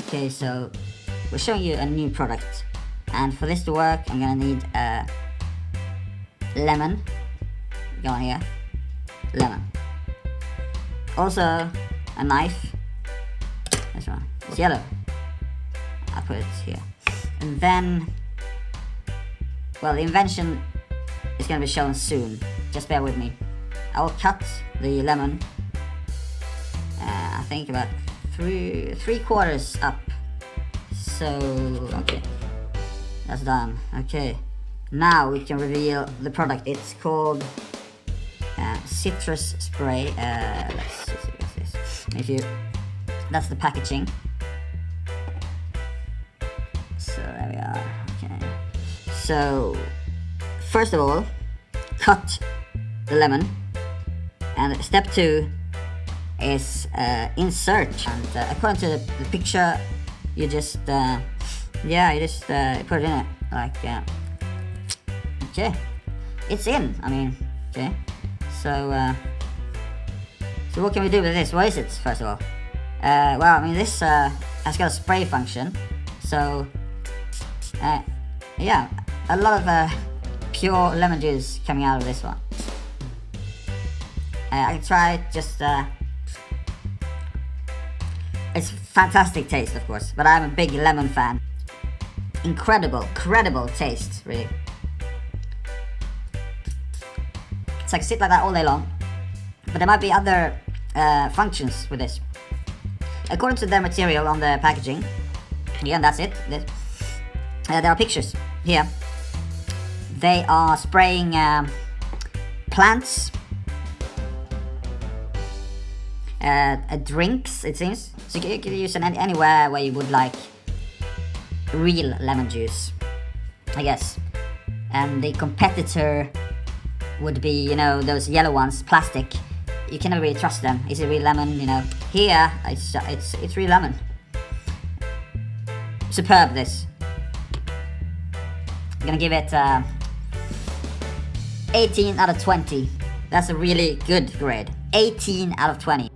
Okay, so we're showing you a new product, and for this to work I'm gonna need a lemon. Go on here, lemon. Also a knife. This one, it's yellow. I'll put it here. And then, well, the invention is gonna be shown soon. Just bear with me. I will cut the lemon. I think about three quarters up. So okay, that's done. Okay, now we can reveal the product. It's called citrus spray. Let's see what's this. That's the packaging. So there we are. Okay. So first of all, cut the lemon, and step 2 is insert. And according to the picture, you just put it in it like okay, it's in. I mean, okay. So what can we do with this? What is it, first of all? Well, I mean, this has got a spray function. So yeah, a lot of pure lemon juice coming out of this one. I can try it. Just it's fantastic taste, of course, but I'm a big lemon fan. Incredible taste, really. It's like sit like that all day long, but there might be other functions with this. According to their material on the packaging, yeah, that's it. There are pictures here. They are spraying plants, drinks, it seems. So you can use it anywhere where you would like real lemon juice, I guess. And the competitor would be, you know, those yellow ones, plastic. You can never really trust them. Is it real lemon? You know, here it's real lemon. Superb, this. I'm gonna give it 18 out of 20. That's a really good grade. 18 out of 20.